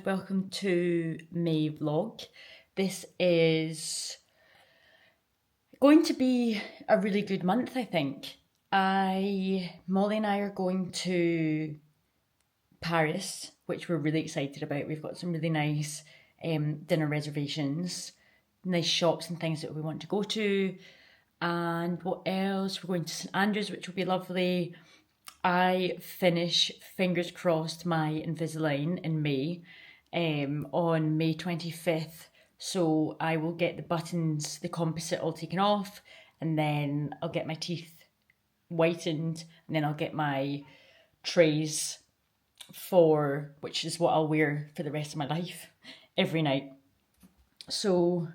Welcome to my vlog. This is going to be a really good month, I think. Molly and I are going to Paris, which we're really excited about. We've got some really nice dinner reservations, nice shops and things that we want to go to. And what else? We're going to St Andrews, which will be lovely. I finish, fingers crossed, my Invisalign in May, on May 25th. So I will get the buttons, the composite all taken off, and then I'll get my teeth whitened, and then I'll get my trays which is what I'll wear for the rest of my life, every night. So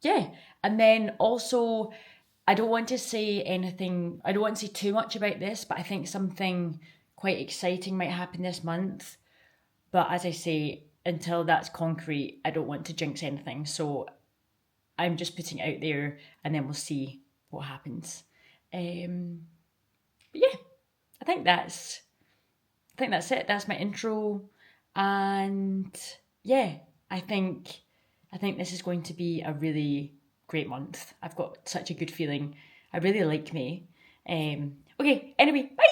yeah, and then also, I don't want to say too much about this, but I think something quite exciting might happen this month. But as I say, until that's concrete, I don't want to jinx anything. So I'm just putting it out there, and then we'll see what happens. But yeah, I think that's it. That's my intro. And yeah, I think this is going to be a really great month. I've got such a good feeling. I really like May. Okay, anyway, bye!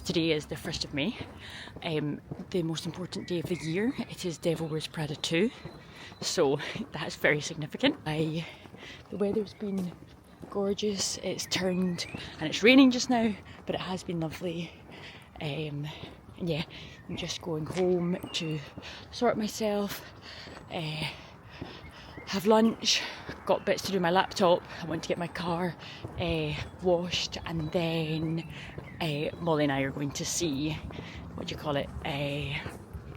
Today is the 1st of May, the most important day of the year. It is Devil Wears Prada 2, so that's very significant. The weather's been gorgeous. It's turned and it's raining just now, but it has been lovely. And yeah, I'm just going home to sort myself, have lunch, got bits to do my laptop. I want to get my car washed, and then Molly and I are going to see,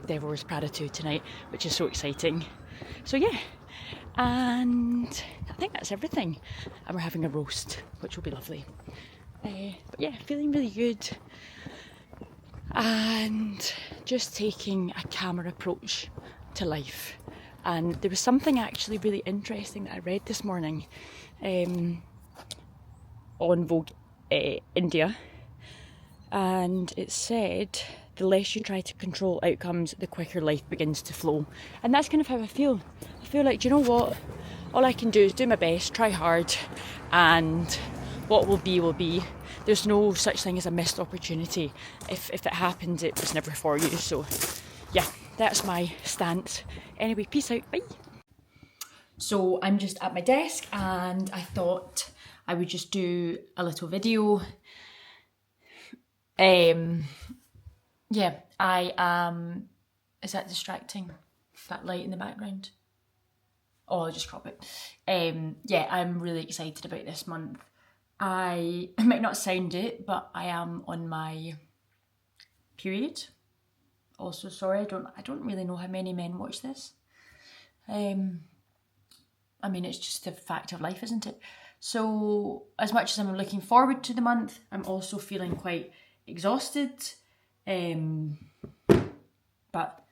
Devil Wears Prada 2 tonight, which is so exciting. So yeah, and I think that's everything. And we're having a roast, which will be lovely. But yeah, feeling really good. And just taking a calmer approach to life. And there was something actually really interesting that I read this morning on Vogue India, and it said the less you try to control outcomes, the quicker life begins to flow. And that's kind of how I feel. I feel like, do you know what? All I can do is do my best, try hard, and what will be will be. There's no such thing as a missed opportunity. If it happened, it was never for you. So yeah, that's my stance. Anyway, peace out, bye. So I'm just at my desk, and I thought I would just do a little video. Yeah, is that distracting? That light in the background? Oh, I'll just crop it. Yeah, I'm really excited about this month. I might not sound it, but I am on my period. Also, sorry, I don't really know how many men watch this. I mean, it's just a fact of life, isn't it? So, as much as I'm looking forward to the month, I'm also feeling quite exhausted. But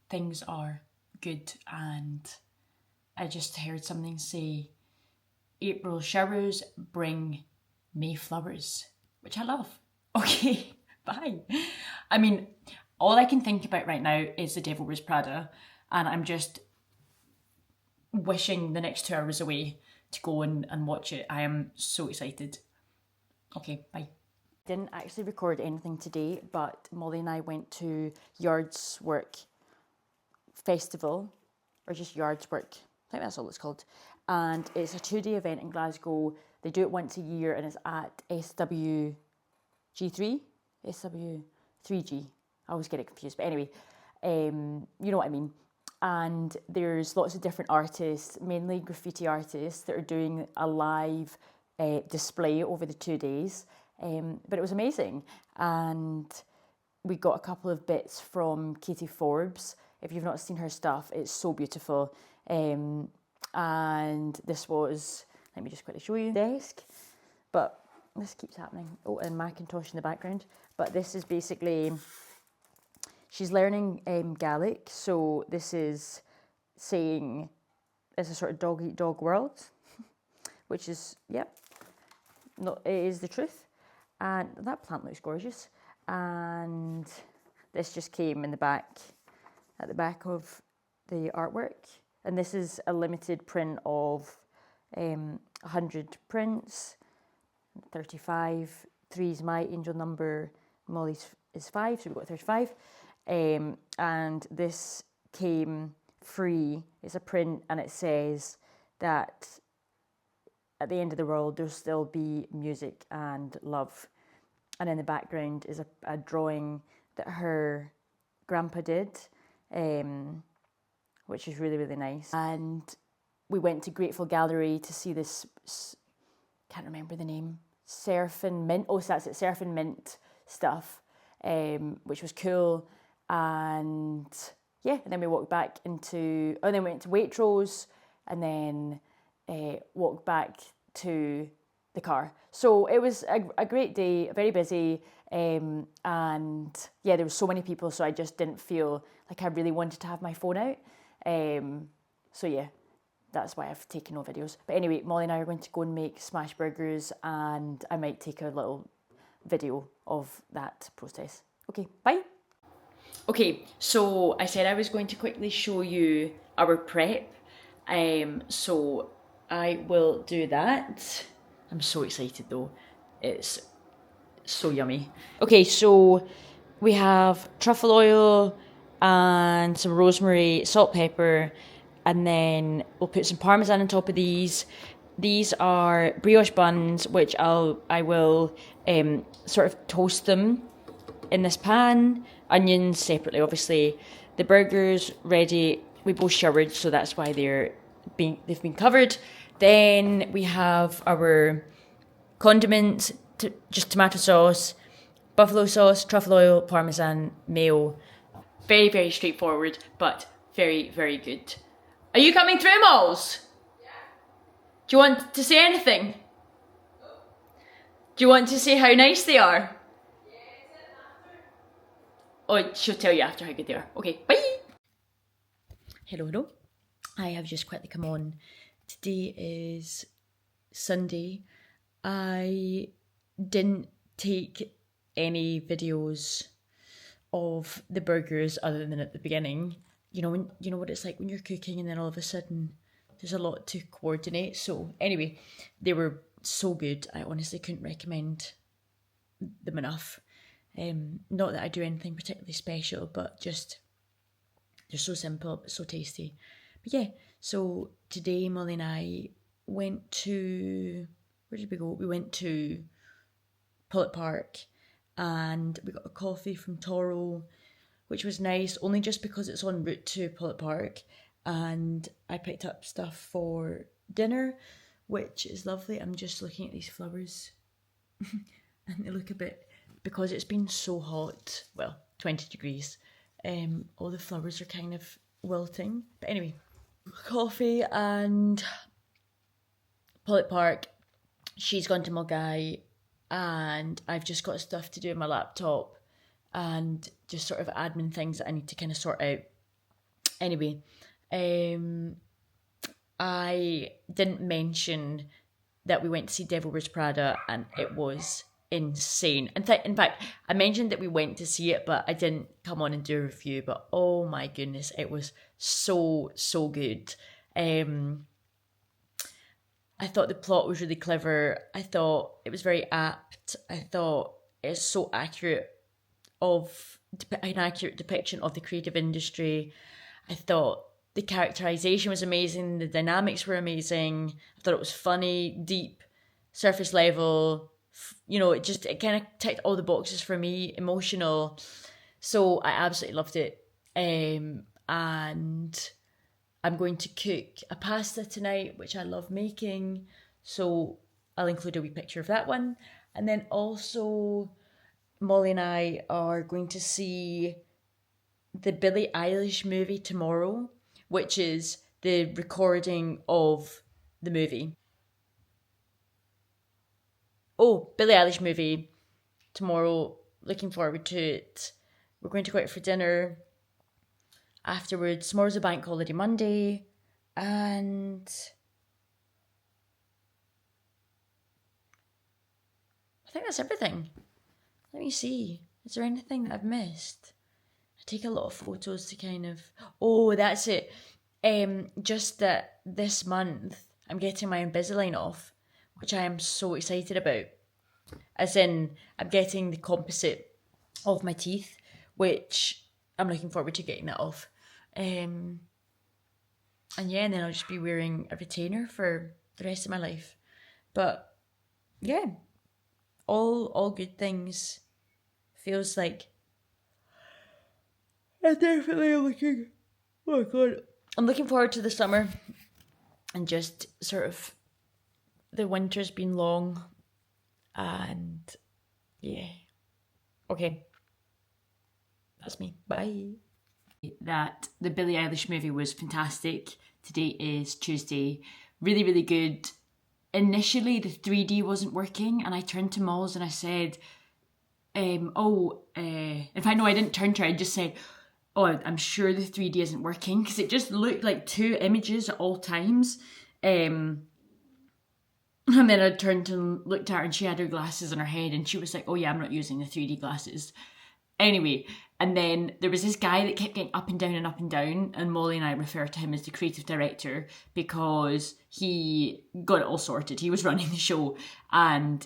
things are good, and I just heard something say, April showers bring May flowers, which I love. Okay, bye. I mean, all I can think about right now is The Devil Wears Prada, and I'm just wishing the next 2 hours away to go and watch it. I am so excited. Okay, bye. Didn't actually record anything today, but Molly and I went to Yardworks Festival, or just Yardworks, I think that's all it's called. And it's a 2-day event in Glasgow. They do it once a year, and it's at SW3G. I always get it confused, but anyway, you know what I mean. And there's lots of different artists, mainly graffiti artists, that are doing a live display over the 2 days. But it was amazing. And we got a couple of bits from Katie Forbes. If you've not seen her stuff, it's so beautiful. And this was, let me just quickly show you, desk. But this keeps happening. Oh, and Macintosh in the background. But this is basically, she's learning Gaelic. So this is saying, it's a sort of dog eat dog world, which is, yep, no, it is the truth. And that plant looks gorgeous. And this just came in the back at the back of the artwork. And this is a limited print of 100 prints, 35. 3 is my angel number, Molly's is 5, so we've got 35. And this came free. It's a print, and it says that at the end of the world there'll still be music and love. And in the background is a drawing that her grandpa did, which is really, really nice. And we went to Grateful Gallery to see this, can't remember the name, Surfing Mint. Oh, so that's it, Surfing Mint stuff, which was cool. And yeah, and then we walked back into, then we went to Waitrose, and then walked back to the car. So it was a great day, very busy, and yeah, there were so many people, so I just didn't feel like I really wanted to have my phone out. So yeah, that's why I've taken no videos. But anyway, Molly and I are going to go and make smash burgers, and I might take a little video of that process. Okay, bye. Okay, so I said I was going to quickly show you our prep. So I will do that. I'm so excited though. It's so yummy. Okay, so we have truffle oil and some rosemary, salt, pepper, and then we'll put some parmesan on top of these. These are brioche buns, which I will sort of toast them in this pan. Onions separately, obviously. The burgers ready. We both showered, so that's why they've been covered. Then we have our condiments, just tomato sauce, buffalo sauce, truffle oil, parmesan, mayo. Very, very straightforward, but very, very good. Are you coming through, Malls? Yeah. Do you want to say anything? No. Do you want to say how nice they are? Yeah, after. Oh, she'll tell you after how good they are. Okay, bye! Hello, hello. I have just quickly come on. Today is Sunday. I didn't take any videos of the burgers other than at the beginning. You know what it's like when you're cooking and then all of a sudden there's a lot to coordinate. So anyway, they were so good. I honestly couldn't recommend them enough. Not that I do anything particularly special, but just they're so simple but so tasty. But yeah, so today Molly and I went to, where did we go? We went to Pullet Park and we got a coffee from Toro, which was nice, only just because it's en route to Pullet Park. And I picked up stuff for dinner, which is lovely. I'm just looking at these flowers and they look a bit, because it's been so hot, well, 20 degrees, all the flowers are kind of wilting. But anyway, coffee and Pullet Park. She's gone to Mulgai and I've just got stuff to do on my laptop and just sort of admin things that I need to kind of sort out. Anyway, I didn't mention that we went to see Devil Wears Prada and it was insane. In fact, I mentioned that we went to see it, but I didn't come on and do a review. But oh my goodness, it was so good. I thought the plot was really clever. I thought it was very apt. I thought it's so accurate of an accurate depiction of the creative industry. I thought the characterization was amazing. The dynamics were amazing. I thought it was funny, deep, surface level. You know, it kind of ticked all the boxes for me, emotional. So I absolutely loved it. And I'm going to cook a pasta tonight, which I love making. So I'll include a wee picture of that one. And then also Molly and I are going to see the Billie Eilish movie tomorrow, which is the recording of the movie. Oh, Billie Eilish movie tomorrow. Looking forward to it. We're going to go out for dinner afterwards. Tomorrow's a bank holiday Monday. And I think that's everything. Let me see. Is there anything that I've missed? I take a lot of photos to kind of... Oh, that's it. Just that this month I'm getting my Invisalign off, which I am so excited about. As in, I'm getting the composite of my teeth, which I'm looking forward to getting that off. And yeah, and then I'll just be wearing a retainer for the rest of my life. But yeah, all good things. Feels like I definitely am looking... Oh my god. I'm looking forward to the summer, and just sort of the winter's been long, and yeah. Okay. That's me. Bye. That the Billie Eilish movie was fantastic. Today is Tuesday. Really, really good. Initially, the 3D wasn't working, and I turned to Malls and I said, in fact, no, I didn't turn to her. I just said, oh, I'm sure the 3D isn't working, because it just looked like two images at all times. And then I turned and looked at her, and she had her glasses on her head, and she was like, oh yeah, I'm not using the 3D glasses. Anyway, and then there was this guy that kept getting up and down, and Molly and I refer to him as the creative director, because he got it all sorted. He was running the show, and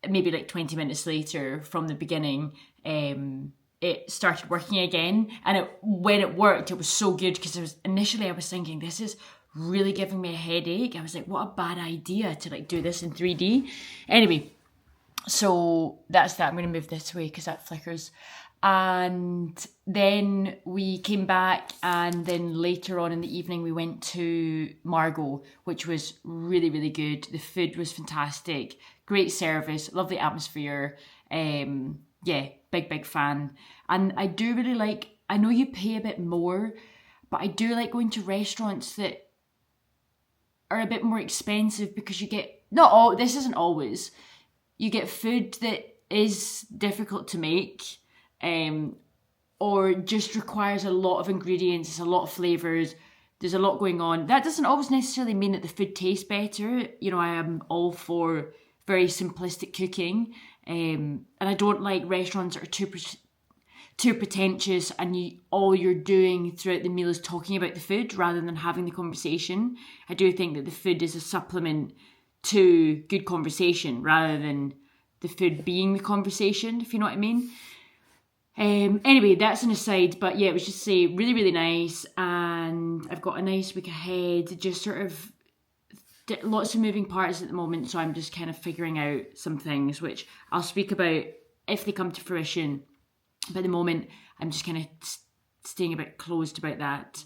maybe like 20 minutes later from the beginning, it started working again. And when it worked, it was so good, because initially I was thinking, this is really giving me a headache. I was like, what a bad idea to like do this in 3D. Anyway, so that's that. I'm going to move this way because that flickers. And then we came back, and then later on in the evening we went to Margot, which was really, really good. The food was fantastic, great service, lovely atmosphere. Yeah, big fan. And I do really like, I know you pay a bit more, but I do like going to restaurants that are a bit more expensive, because you get, this isn't always, you get food that is difficult to make, or just requires a lot of ingredients, a lot of flavours, there's a lot going on. That doesn't always necessarily mean that the food tastes better. You know, I am all for very simplistic cooking, and I don't like restaurants that are too pretentious, and all you're doing throughout the meal is talking about the food rather than having the conversation. I do think that the food is a supplement to good conversation rather than the food being the conversation, if you know what I mean. Anyway, that's an aside, but yeah, it was just really, really nice, and I've got a nice week ahead, just sort of lots of moving parts at the moment, so I'm just kind of figuring out some things which I'll speak about if they come to fruition. But at the moment, I'm just kind of staying a bit closed about that.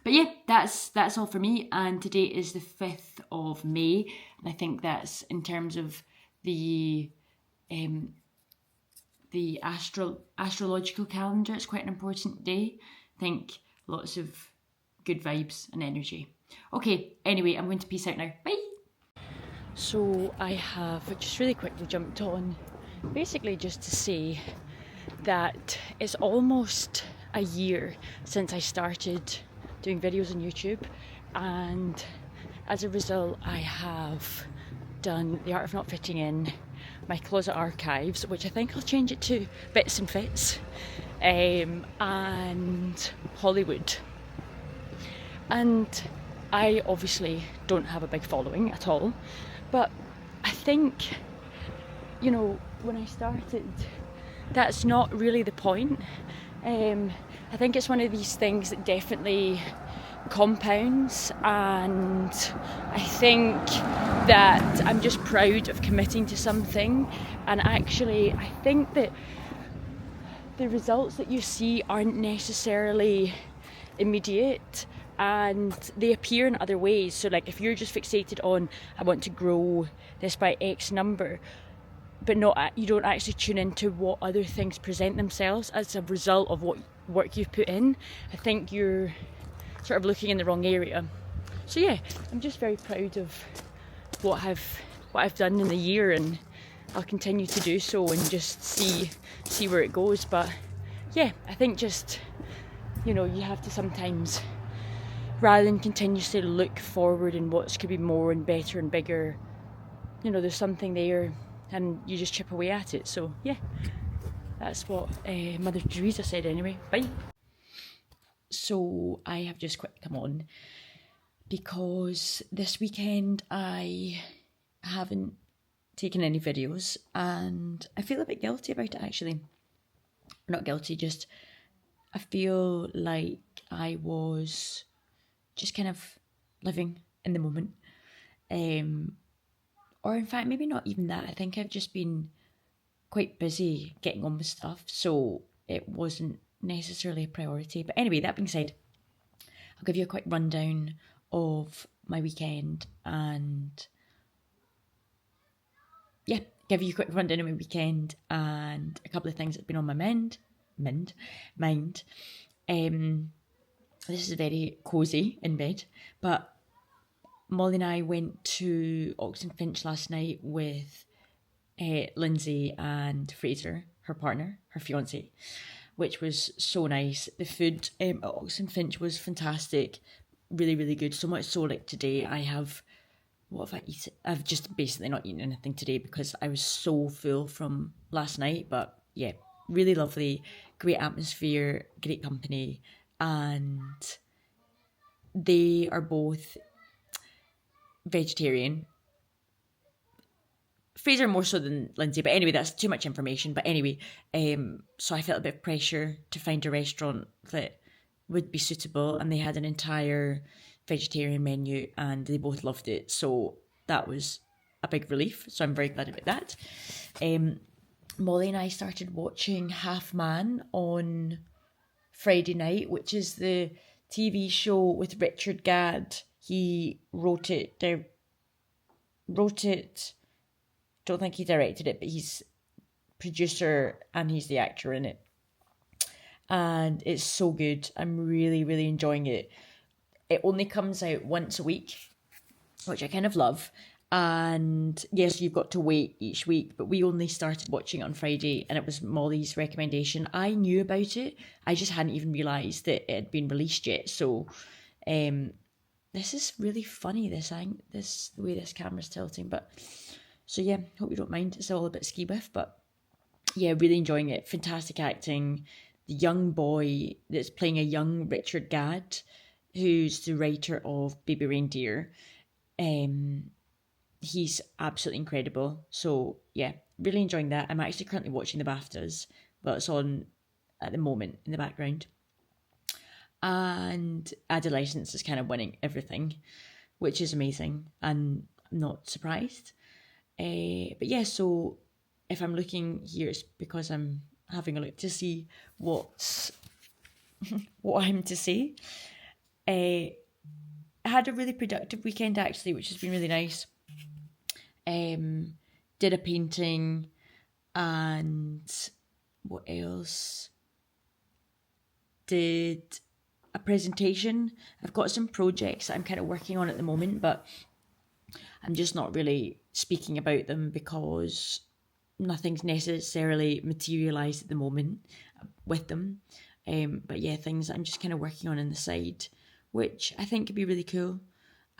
But yeah, that's all for me, and today is the 5th of May, and I think that's, in terms of the astrological calendar, it's quite an important day. I think lots of good vibes and energy. Okay, anyway, I'm going to peace out now. Bye! So I have just really quickly jumped on, basically just to say that it's almost a year since I started doing videos on YouTube, and as a result I have done The Art of Not Fitting In, my closet archives, which I think I'll change it to Bits and Fits, and Hollywood. And I obviously don't have a big following at all, but I think, you know, when I started, that's not really the point. I think it's one of these things that definitely compounds, and I think that I'm just proud of committing to something. And actually I think that the results that you see aren't necessarily immediate, and they appear in other ways. So like, if you're just fixated on, I want to grow this by X number, but you don't actually tune into what other things present themselves as a result of what work you've put in, I think you're sort of looking in the wrong area. So yeah, I'm just very proud of what I've done in the year, and I'll continue to do so and just see where it goes. But yeah, I think just, you know, you have to sometimes, rather than continuously look forward and what could be more and better and bigger, you know, there's something there and you just chip away at it. So yeah, That's what Mother Teresa said anyway. Bye. So I have just quickly come on because this weekend I haven't taken any videos and I feel a bit guilty about it actually. Not guilty, just I feel like I was just kind of living in the moment. Or in fact, maybe not even that. I think I've just been quite busy getting on with stuff, so it wasn't necessarily a priority. But anyway, that being said, I'll give you a quick rundown of my weekend and give you a quick rundown of my weekend and a couple of things that have been on my mind. This is very cosy in bed, but Molly and I went to Oxenfinch last night with Lindsay and Fraser, her partner, her fiance, which was so nice. The food at Oxenfinch was fantastic, really, really good. So much so, like today, what have I eaten? I've just basically not eaten anything today because I was so full from last night. But yeah, really lovely, great atmosphere, great company, and they are both vegetarian. Fraser more so than Lindsay, but anyway, that's too much information. But anyway, so I felt a bit of pressure to find a restaurant that would be suitable, and they had an entire vegetarian menu, and they both loved it. So that was a big relief. So I'm very glad about that. Molly and I started watching Half Man on Friday night, which is the TV show with Richard Gadd. He wrote it. Don't think he directed it, but he's producer and he's the actor in it. And it's so good. I'm really, really enjoying it. It only comes out once a week, which I kind of love. And yes, you've got to wait each week, but we only started watching it on Friday and it was Molly's recommendation. I knew about it. I just hadn't even realised that it had been released yet. So this is really funny, the way this camera's tilting. But so yeah, hope you don't mind. It's all a bit ski whiff, but yeah, really enjoying it. Fantastic acting. The young boy that's playing a young Richard Gadd, who's the writer of Baby Reindeer, he's absolutely incredible. So yeah, really enjoying that. I'm actually currently watching the BAFTAs, but it's on at the moment in the background. And Adolescence is kind of winning everything, which is amazing, and I'm not surprised. But yeah, so if I'm looking here, it's because I'm having a look to see what I'm to say. I had a really productive weekend actually, which has been really nice. Did a painting, and what else? Did a presentation. I've got some projects that I'm kind of working on at the moment, but I'm just not really speaking about them because nothing's necessarily materialised at the moment with them. But yeah, things that I'm just kind of working on the side, which I think could be really cool,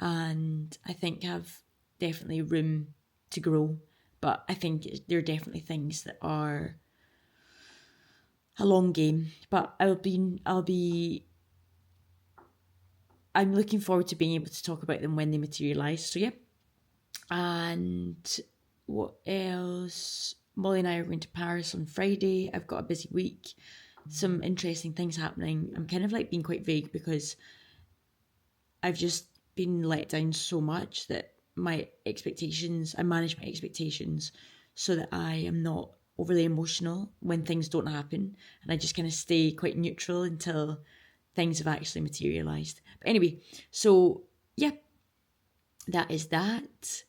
and I think have definitely room to grow. But I think there are definitely things that are a long game. But I'm looking forward to being able to talk about them when they materialise. So yeah. And what else? Molly and I are going to Paris on Friday. I've got a busy week. Some interesting things happening. I'm kind of like being quite vague because I've just been let down so much that I manage my expectations so that I am not overly emotional when things don't happen. And I just kind of stay quite neutral until things have actually materialised. But anyway, so yeah, that is that.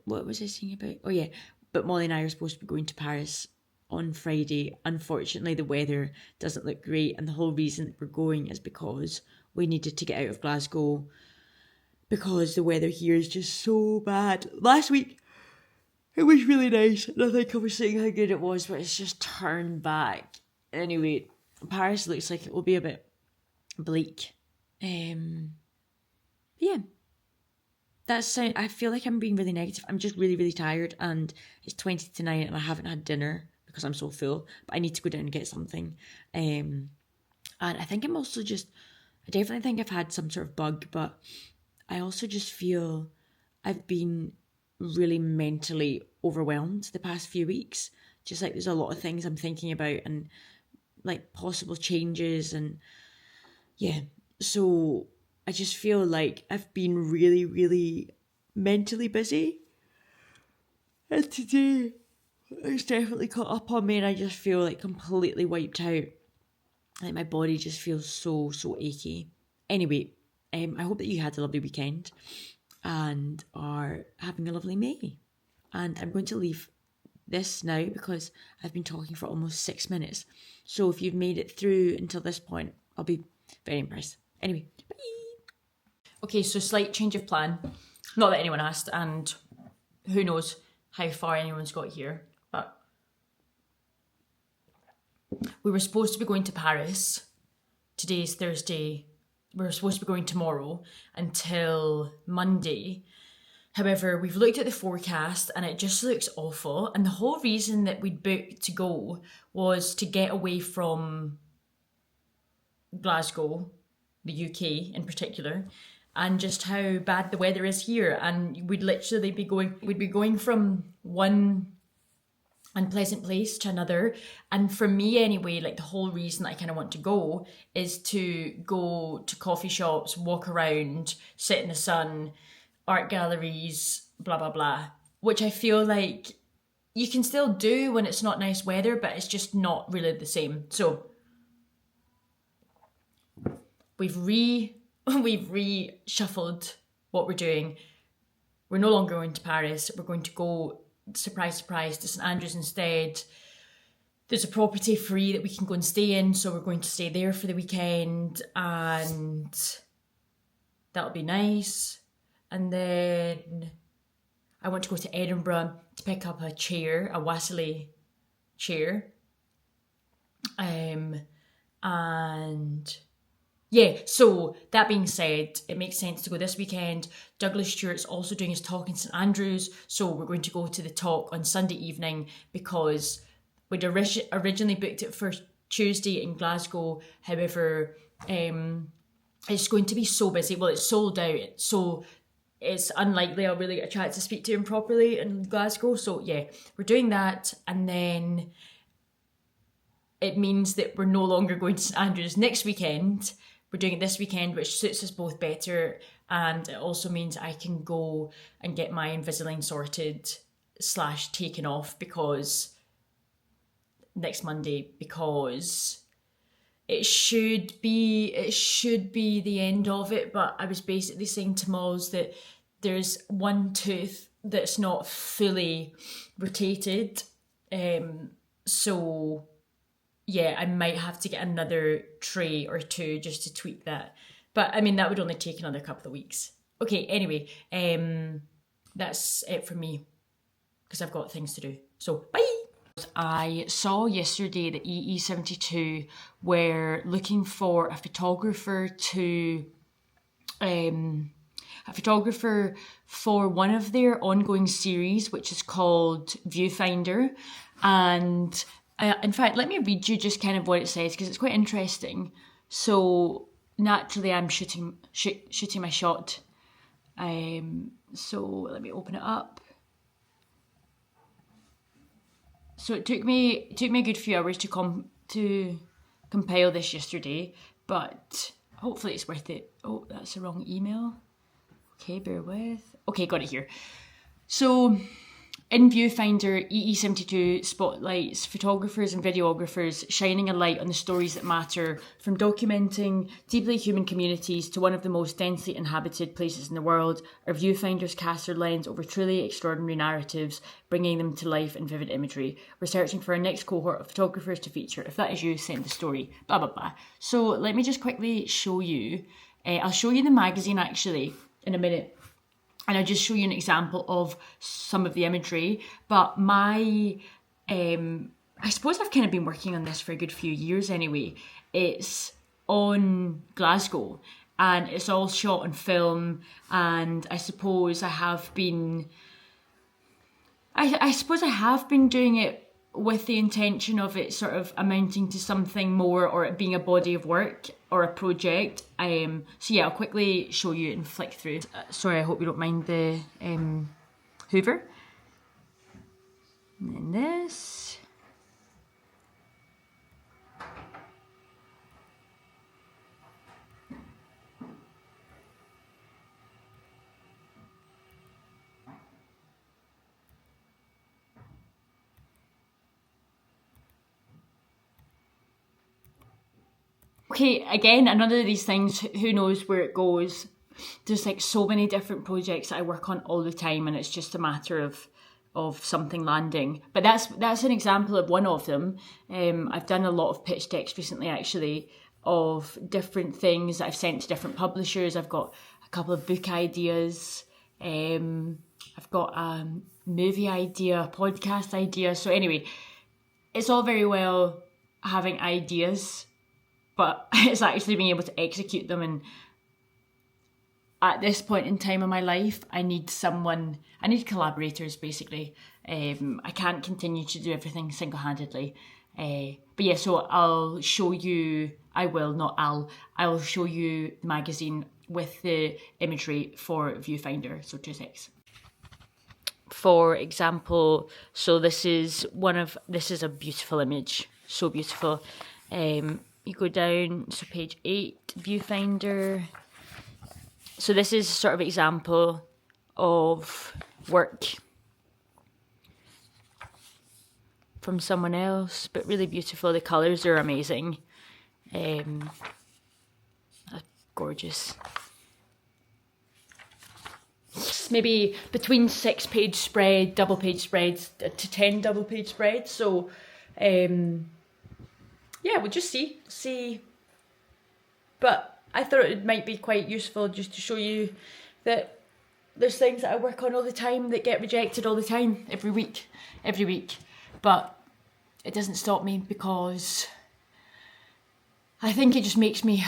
What was I saying about? Oh yeah, but Molly and I are supposed to be going to Paris on Friday. Unfortunately, the weather doesn't look great, and the whole reason that we're going is because we needed to get out of Glasgow because the weather here is just so bad. Last week, it was really nice, and I think I was saying how good it was, but it's just turned back. Anyway, Paris looks like it will be a bit bleak. Yeah. I feel like I'm being really negative. I'm just really, really tired, and it's 20 to 9 and I haven't had dinner because I'm so full, but I need to go down and get something. And I think I'm also just, I definitely think I've had some sort of bug, but I also just feel I've been really mentally overwhelmed the past few weeks. Just like there's a lot of things I'm thinking about and like possible changes, and yeah, so I just feel like I've been really, really mentally busy. And today, it's definitely caught up on me, and I just feel like completely wiped out. Like my body just feels so achy. Anyway, I hope that you had a lovely weekend and are having a lovely May. And I'm going to leave this now because I've been talking for almost 6 minutes. So if you've made it through until this point, I'll be very impressed. Anyway, bye. Okay, so slight change of plan. Not that anyone asked, and who knows how far anyone's got here, but we were supposed to be going to Paris. Today's Thursday. We were supposed to be going tomorrow until Monday. However, we've looked at the forecast and it just looks awful. And the whole reason that we'd booked to go was to get away from Glasgow, the UK in particular, and just how bad the weather is here. And we'd be going from one unpleasant place to another. And for me anyway, like the whole reason I kind of want to go is to go to coffee shops, walk around, sit in the sun, art galleries, blah, blah, blah, which I feel like you can still do when it's not nice weather, but it's just not really the same. So we've reshuffled what we're doing. We're no longer going to Paris. We're going to go, surprise, surprise, to St Andrews instead. There's a property free that we can go and stay in, so we're going to stay there for the weekend, and that'll be nice. And then I want to go to Edinburgh to pick up a chair, a Wassily chair. And yeah, so that being said, it makes sense to go this weekend. Douglas Stuart's also doing his talk in St Andrews, so we're going to go to the talk on Sunday evening because we'd originally booked it for Tuesday in Glasgow. However, it's going to be so busy. Well, it's sold out, so it's unlikely I'll really get a chance to speak to him properly in Glasgow. So yeah, we're doing that, and then it means that we're no longer going to St Andrews next weekend. We're doing it this weekend, which suits us both better, and it also means I can go and get my Invisalign sorted / taken off because next Monday, because it should be the end of it. But I was basically saying to Moz that there's one tooth that's not fully rotated, so yeah, I might have to get another tray or two just to tweak that. But I mean, that would only take another couple of weeks. Okay, anyway, that's it from me because I've got things to do. So, bye! I saw yesterday that EE72 were looking for a photographer for one of their ongoing series, which is called Viewfinder. And in fact, let me read you just kind of what it says because it's quite interesting. So naturally, I'm shooting my shot. So let me open it up. So it took me a good few hours to compile this yesterday, but hopefully it's worth it. Oh, that's the wrong email. Okay, bear with. Okay, got it here. So in Viewfinder, EE72 spotlights photographers and videographers shining a light on the stories that matter, from documenting deeply human communities to one of the most densely inhabited places in the world. Our viewfinders cast their lens over truly extraordinary narratives, bringing them to life in vivid imagery. We're searching for our next cohort of photographers to feature. If that is you, send the story. Blah, blah, blah. So let me just quickly show you. I'll show you the magazine actually in a minute. And I'll just show you an example of some of the imagery. But I suppose I've kind of been working on this for a good few years anyway. It's on Glasgow and it's all shot on film. And I suppose I have been doing it with the intention of it sort of amounting to something more, or it being a body of work or a project. So yeah, I'll quickly show you and flick through. Sorry, I hope you don't mind the Hoover. And then this. Okay, again, another of these things, who knows where it goes. There's like so many different projects that I work on all the time, and it's just a matter of something landing. But that's an example of one of them. I've done a lot of pitch decks recently, actually, of different things that I've sent to different publishers. I've got a couple of book ideas. I've got a movie idea, a podcast idea. So anyway, it's all very well having ideas, but it's actually being able to execute them. And at this point in time in my life, I need collaborators, basically. I can't continue to do everything single-handedly. But yeah, so I'll show you the magazine with the imagery for Viewfinder, so 2 secs. For example, so this is a beautiful image, so beautiful. You go down, so page 8, Viewfinder. So this is sort of example of work from someone else, but really beautiful. The colours are amazing. Gorgeous. Maybe between 6-page spread, double page spreads to 10 double page spreads. So yeah, we'll just see. But I thought it might be quite useful just to show you that there's things that I work on all the time that get rejected all the time, every week. But it doesn't stop me, because I think it just makes me,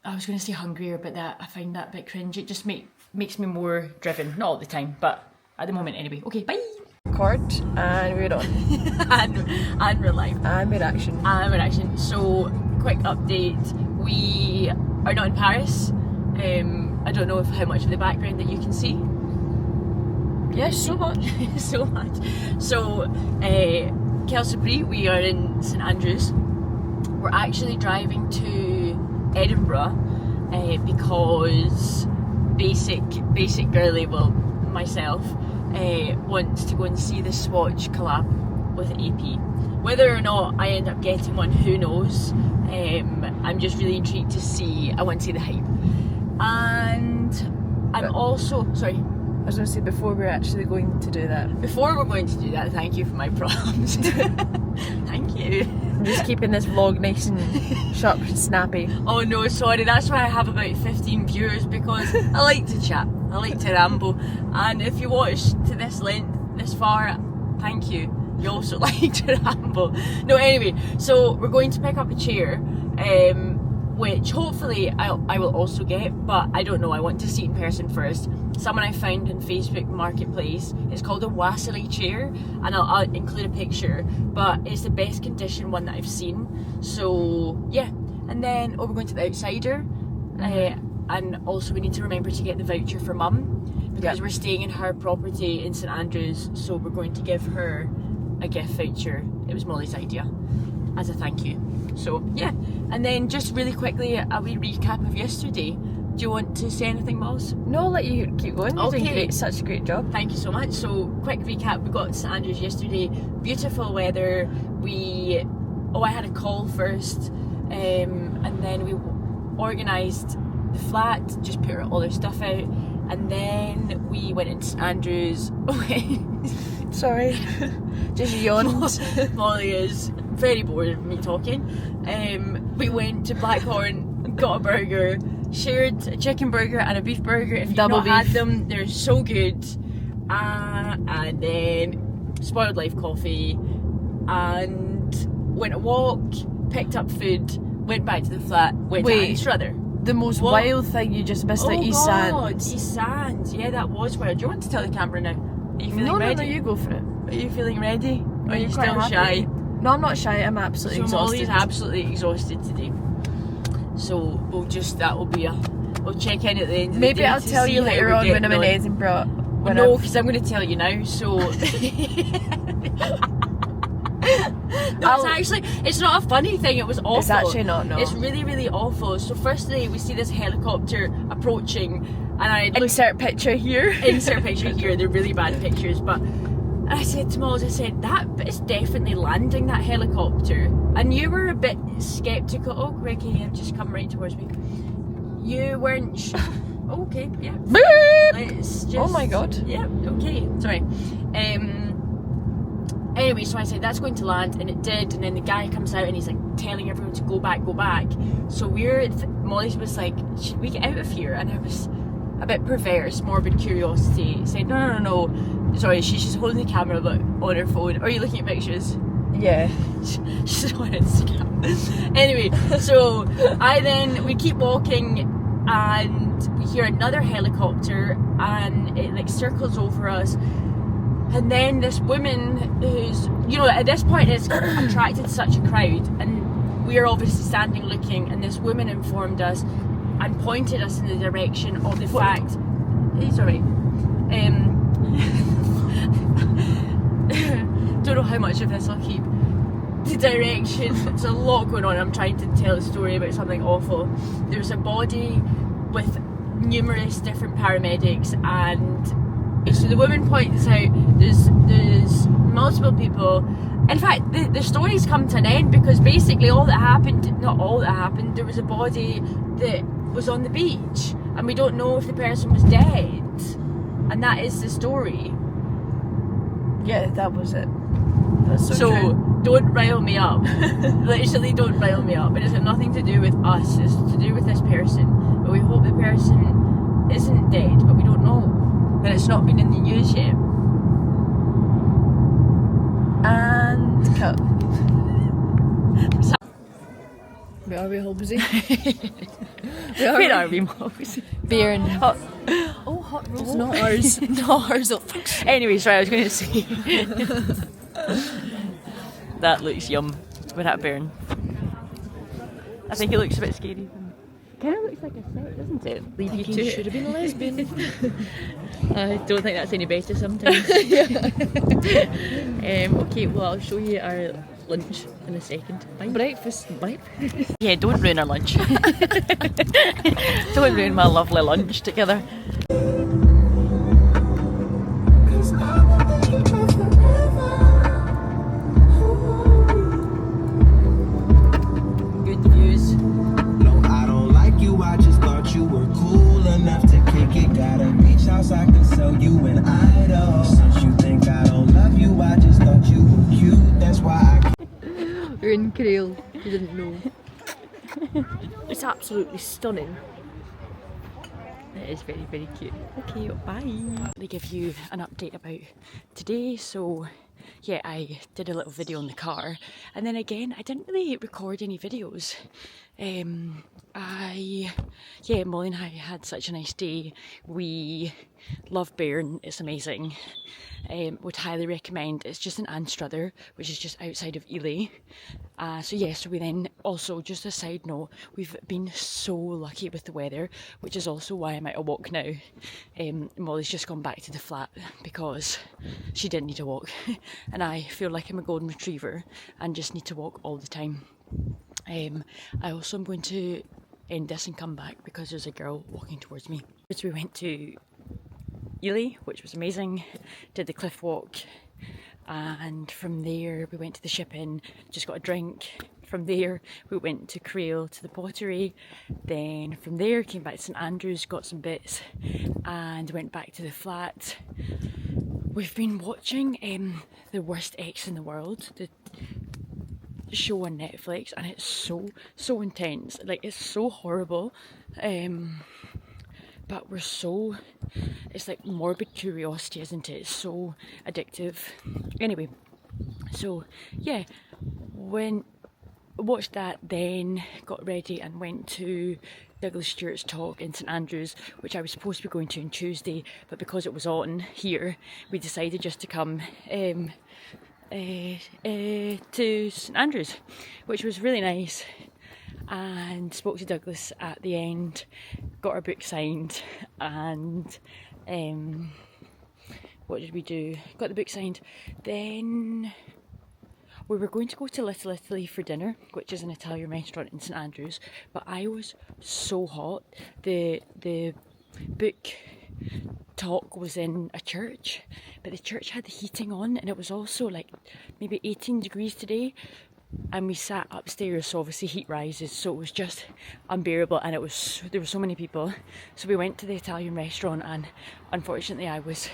I was going to say hungrier, but I find that a bit cringe. It just makes me more driven. Not all the time, but at the moment anyway. Okay, bye. Record, and we're on. and we're live. And we're action. So, quick update. We are not in Paris. I don't know how much of the background that you can see. Yes, so much. So much. So, Kelsey, we are in St Andrews. We're actually driving to Edinburgh because basic girly, well, myself, wants to go and see the Swatch collab with AP. Whether or not I end up getting one, who knows. I'm just really intrigued to see. I want to see the hype. And I'm also, sorry. I was going to say, before we're actually going to do that. Before we're going to do that, thank you for my prompts. Thank you. I'm just keeping this vlog nice and sharp and snappy. Oh no, sorry, that's why I have about 15 viewers, because I like to chat, I like to ramble, and if you watch to this length, this far, thank you. You also like to ramble. No, anyway, so we're going to pick up a chair, which hopefully I will also get, but I don't know, I want to see it in person first. Someone I found in Facebook Marketplace, it's called a Wassily chair, and I'll include a picture, but it's the best condition one that I've seen. So yeah, and then we're going to the Outsider, and also we need to remember to get the voucher for Mum, because we're staying in her property in St Andrews, so we're going to give her a gift voucher. It was Molly's idea, as a thank you. So yeah, and then just really quickly a wee recap of yesterday. Do you want to say anything, Moz? No, I'll let you keep going. You're doing great. Such a great job. Thank you so much. So, quick recap. We got to St Andrews yesterday. Beautiful weather. I had a call first, and then we organised the flat, just put all their stuff out, and then we went into St Andrews. Sorry, just yawned. Molly is very bored of me talking. We went to Blackhorn, got a burger, shared a chicken burger and a beef burger. If you've not had them, they're so good. And then Spoiled Life coffee, and went a walk, picked up food, went back to the flat, went to Annie's brother. The most wild thing you just missed at East Sands. East Sands, yeah, that was wild. Do you want to tell the camera now? Are you feeling ready? No, you go for it. Are you feeling ready? Are you quite still happy? shy? No, I'm not shy. I'm absolutely So exhausted. Molly's absolutely exhausted today. So we'll check in at the end of the Maybe day I'll to tell see you how later we're on when getting I'm in on. Edinburgh. When No, I've- because I'm going to tell you now. So no, it's not a funny thing. It was awful. It's actually not. No. It's really, really awful. So firstly, we see this helicopter approaching, and I Insert picture here. insert picture here. They're really bad pictures, but I said to Moz, I said that is definitely landing, that helicopter. And you were a bit sceptical. Oh, Ricky, you've just come right towards me. You weren't. Okay, yeah. Let's just. Oh my god. Yeah. Okay. Sorry. Anyway, so I said that's going to land, and it did. And then the guy comes out and he's like telling everyone to go back, go back. So Molly was like, should we get out of here? And I was a bit perverse, morbid curiosity. Said no. Sorry, she's just holding the camera but on her phone. Are you looking at pictures? Yeah. She's on Instagram. Anyway, so we keep walking and we hear another helicopter and it like circles over us. And then this woman who's, at this point it's attracted such a crowd, and we are obviously standing looking, and this woman informed us and pointed us in the direction of the fact. It's alright. Don't know how much of this I'll keep. The direction, there's a lot going on. I'm trying to tell a story about something awful. There's a body with numerous different paramedics, and so the woman points out there's multiple people. In fact, the story's come to an end because basically not all that happened, there was a body that was on the beach and we don't know if the person was dead, and that is the story. Yeah, that was it. That's So true. don't rile me up. Literally don't rile me up. It has got nothing to do with us, it's to do with this person. But we hope the person isn't dead, but we don't know. And it's not been in the news yet. And cut. Where are we, Holmesy? Where are we, Moz? Beer and Oh, hot rolls, not ours. Not ours. Anyways, right, I was going to say that looks yum with that burn. I think it looks a bit scary. Kind of looks like a set, doesn't it? DWP2 should have been a lesbian. I don't think that's any better sometimes. Okay, well I'll show you our lunch in a second. Bye. Breakfast. Yeah, don't ruin our lunch. Don't ruin my lovely lunch together. Good views. No, I don't like you, I just thought you were cool enough to kick it. Got a beach house, I can sell you an idol. Since you think I don't love you, I just thought you were cute, that's why I... We're in Creole. You didn't know. It's absolutely stunning. It is very, very cute. Okay, bye. They give you an update about today. So yeah, I did a little video in the car, and then again I didn't really record any videos. Molly and I had such a nice day. We love Bairn, it's amazing. Would highly recommend. It's just in Anstruther, which is just outside of Ely. So we then also, just a side note, we've been so lucky with the weather, which is also why I'm out a walk now. Molly's just gone back to the flat because she didn't need a walk, and I feel like I'm a golden retriever and just need to walk all the time. I also am going to end this and come back because there's a girl walking towards me. So we went to Ely, which was amazing, did the cliff walk, and from there we went to the ship inn, just got a drink. From there we went to Creole to the pottery, then from there came back to St Andrews, got some bits, and went back to the flat. We've been watching The Worst Ex in the World, the show on Netflix, and it's so intense, like it's so horrible, but it's like morbid curiosity, isn't it? It's so addictive. Anyway, so yeah, watched that, then got ready and went to Douglas Stuart's talk in St Andrews, which I was supposed to be going to on Tuesday, but because it was on here, we decided just to come. to St Andrews, which was really nice, and spoke to Douglas at the end, got our book signed, and what did we do? Got the book signed. Then we were going to go to Little Italy for dinner, which is an Italian restaurant in St Andrews, but I was so hot. The book talk was in a church, but the church had the heating on, and it was also like maybe 18 degrees today, and we sat upstairs, so obviously heat rises, so it was just unbearable, and there were so many people. So we went to the Italian restaurant, and unfortunately I was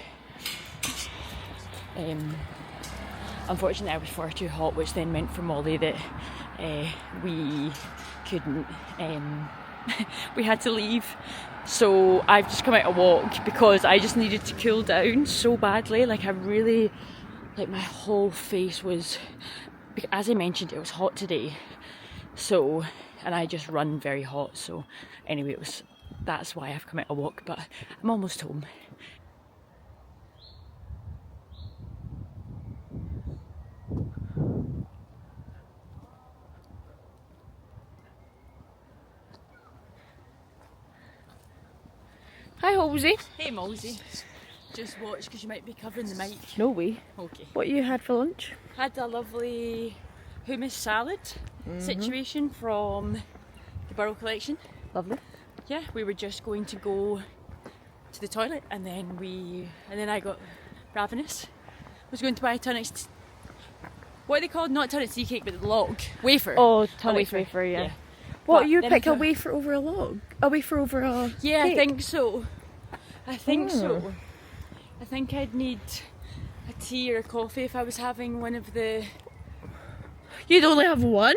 far too hot, which then meant for Molly that we couldn't, we had to leave. So I've just come out a walk because I just needed to cool down so badly. Like, I really, like, my whole face was, as I mentioned, it was hot today. So, and I just run very hot. So anyway, that's why I've come out a walk, but I'm almost home. Hi, Halsey. Hey, Molsey. Just watch because you might be covering the mic. No way. Okay. What you had for lunch? Had a lovely hummus salad situation from the Borough Collection. Lovely. Yeah, we were just going to go to the toilet, and then I got ravenous. Was going to buy a tonic. What are they called? Not tonic tea cake, but the log wafer. Oh, A tonic wafer, yeah. yeah. What, But you then pick I a thought- wafer over a log? A wafer over a Yeah, cake? I think so. I think Oh. so. I think I'd need a tea or a coffee if I was having one of the. You'd only have one?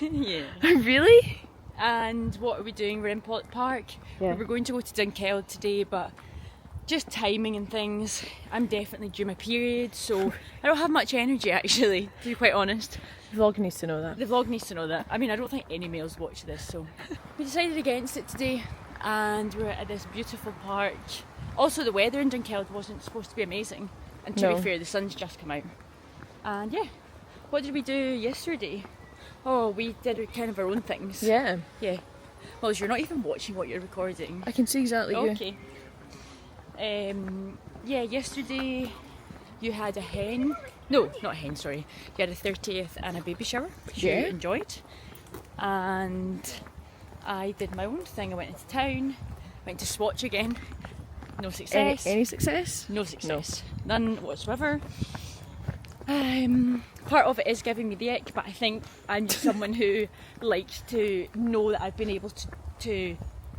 Yeah. Really? And what are we doing? We're in Pollock Park. Yeah. We were going to go to Dunkeld today, but just timing and things. I'm definitely due my period, so I don't have much energy actually, to be quite honest. The vlog needs to know that. The vlog needs to know that. I mean, I don't think any males watch this, so we decided against it today, and we're at this beautiful park. Also, the weather in Dunkeld wasn't supposed to be amazing, and to No. be fair, the sun's just come out. And yeah, what did we do yesterday? Oh, we did kind of our own things. Yeah. Yeah. Well, you're not even watching what you're recording. I can see exactly you. Okay. Yeah, yesterday you had a hen. No, not a hen, sorry. You had a 30th and a baby shower, which Yeah. you enjoyed. And I did my own thing. I went into town, went to Swatch again. No success. Any success? No success. None whatsoever. Part of it is giving me the ick, but I think I'm just someone who likes to know that I've been able to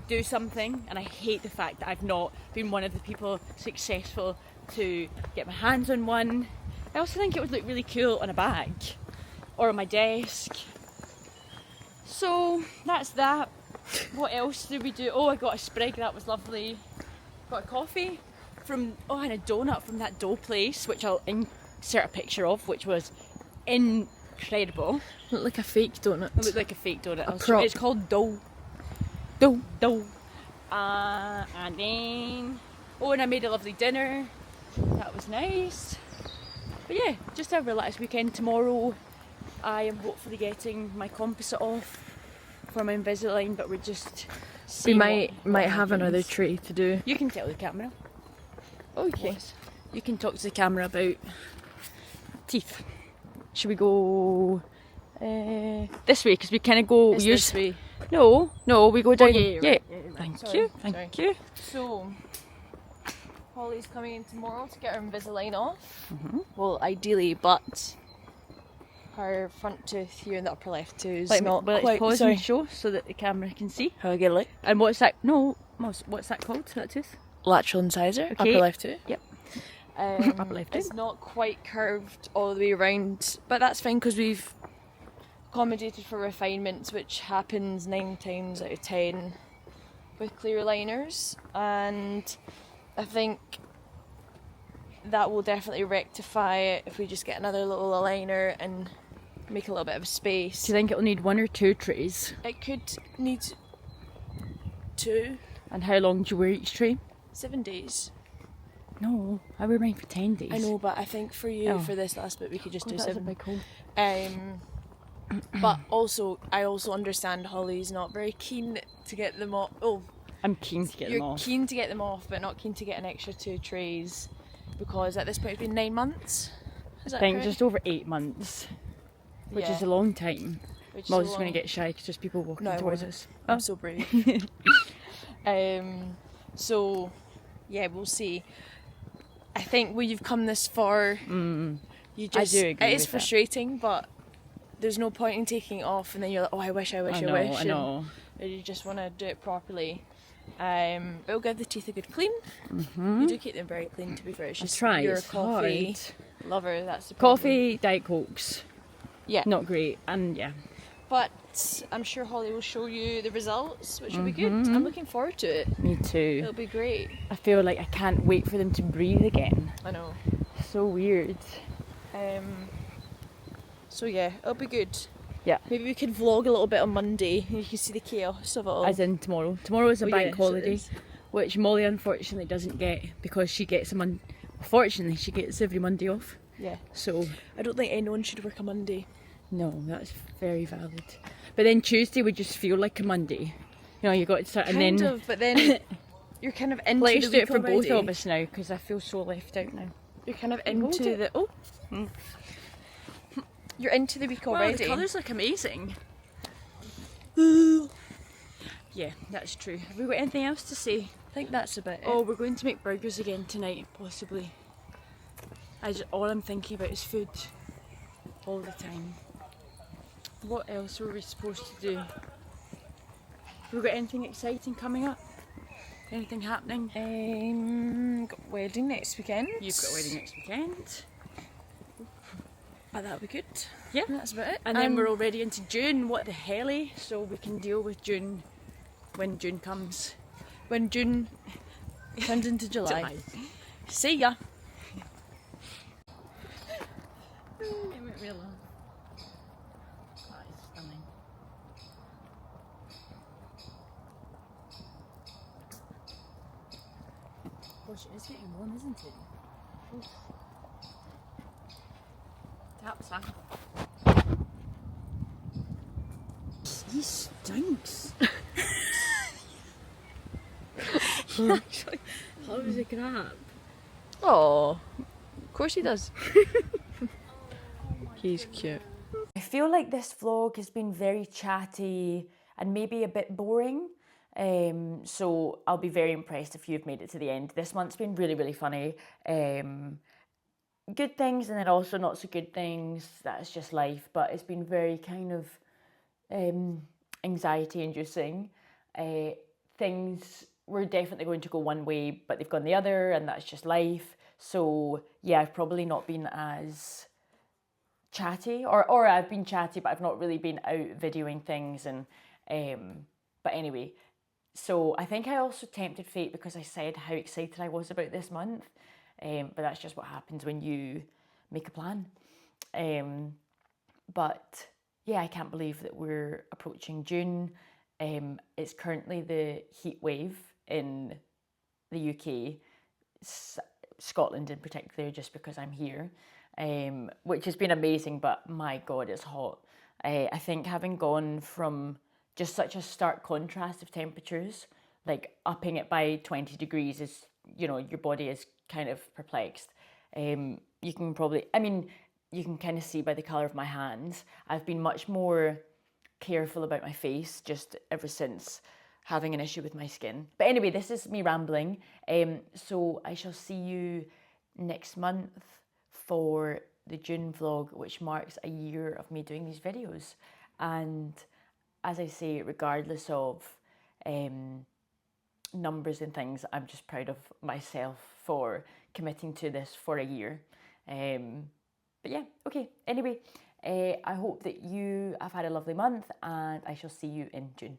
do something, and I hate the fact that I've not been one of the people successful to get my hands on one. I also think it would look really cool on a bag or on my desk. So that's that. What else did we do? Oh, I got a sprig, that was lovely. Got a coffee and a donut from that dough place, which I'll insert a picture of, which was incredible. Look like a fake donut. It looked like a fake donut. prop. It's called dough. Dough. And then, and I made a lovely dinner. That was nice. But yeah, just a relaxed weekend. Tomorrow I am hopefully getting my composite off for my Invisalign, but we're just We seeing might what have another happens. tray to do. You can tell the camera. Okay. Yes. You can talk to the camera about teeth. Should we go this way? Because we kind of go. It's we this way. No, we go down. yeah, right. Thank Sorry, you. sorry. Thank you. So, Holly's coming in tomorrow to get her Invisalign off. Mm-hmm. Well, ideally, but her front tooth here in the upper left tooth is Let me, not will quite. it pause Sorry. and show so that the camera can see? How I get it? And what's that? No, what's that called? That tooth? Lateral incisor, Okay. upper left tooth. Yep. Upper left It's tooth. not quite curved all the way around, but that's fine because we've accommodated for refinements, which happens 9 times out of 10 with clear aligners, and I think that will definitely rectify it if we just get another little aligner and make a little bit of a space. Do you think it'll need 1 or 2 trays? It could need 2, And how long do you wear each tray? 7 days. No, I wear mine for 10 days. I know, but I think for you, Oh. for this last bit, we could just do that's a 7. big hole. But also, I also understand Holly's not very keen to get them off. Oh, I'm keen to get them you're off. keen to get them off, but not keen to get an extra 2 trays because at this point it's been 9 months. Is that I think correct? just over 8 months, which Yeah. is a long time. Which is Molly's a just going long- to get shy because there's people walking No, I towards won't. us. I'm so brave. So, yeah, we'll see. I think when you've come this far, you just do agree it is with that. frustrating, but there's no point in taking it off and then you're like, oh, I wish, I I know, wish. I know. And you just want to do it properly. It'll give the teeth a good clean. You do keep them very clean, to be fair. It's just try, your it's coffee hard. lover. That's the problem. Coffee, Diet Cokes, Yeah. not great, and yeah. But I'm sure Holly will show you the results, which will be good. I'm looking forward to it. Me too. It'll be great. I feel like I can't wait for them to breathe again. I know. So weird. So yeah, it'll be good. Yeah. Maybe we could vlog a little bit on Monday and you can see the chaos of it all. As in tomorrow. Tomorrow is a Oh, bank yes, it holiday, is. which Molly unfortunately doesn't get because she gets fortunately she gets every Monday off. Yeah. So I don't think anyone should work a Monday. no, that's very valid. But then Tuesday would just feel like a Monday. You know, you got to start and Kind then of, but then you're kind of into let's the do week it for already. both of us now because I feel so left out now. You're kind of hold into it. the You're into the week already. Wow, the colours look amazing. Yeah, that's true. Have we got anything else to say? I think that's about it. Oh, we're going to make burgers again tonight, possibly. All I'm thinking about is food. All the time. What else were we supposed to do? Have we got anything exciting coming up? Anything happening? Got wedding next weekend. You've got a wedding next weekend. But that'll be good. Yeah. That's about it. And then we're already into June. What the helly? So we can deal with June when June comes. when June turns into July. See ya. It went real long. That is stunning. Gosh, it is getting warm, isn't it? Oof. Taps, huh? He stinks. How was it crap? Oh, of course he does. He's cute. I feel like this vlog has been very chatty and maybe a bit boring. So I'll be very impressed if you've made it to the end. This month's been really, really funny. Good things and then also not so good things. That's just life. But it's been very kind of anxiety inducing. Things were definitely going to go one way, but they've gone the other, and that's just life. So yeah, I've probably not been as chatty, or I've been chatty, but I've not really been out videoing things. And but anyway, so I think I also tempted fate because I said how excited I was about this month. But that's just what happens when you make a plan. But yeah, I can't believe that we're approaching June. It's currently the heat wave in the UK, Scotland in particular, just because I'm here, which has been amazing, but my God, it's hot. I think having gone from just such a stark contrast of temperatures, like upping it by 20 degrees is, you know, your body is kind of perplexed. You can probably, I mean, you can kind of see by the colour of my hands, I've been much more careful about my face just ever since having an issue with my skin. But anyway, this is me rambling. So I shall see you next month for the June vlog, which marks a year of me doing these videos. And as I say, regardless of numbers and things, I'm just proud of myself for committing to this for a year. But yeah, okay. Anyway, I hope that you have had a lovely month and I shall see you in June.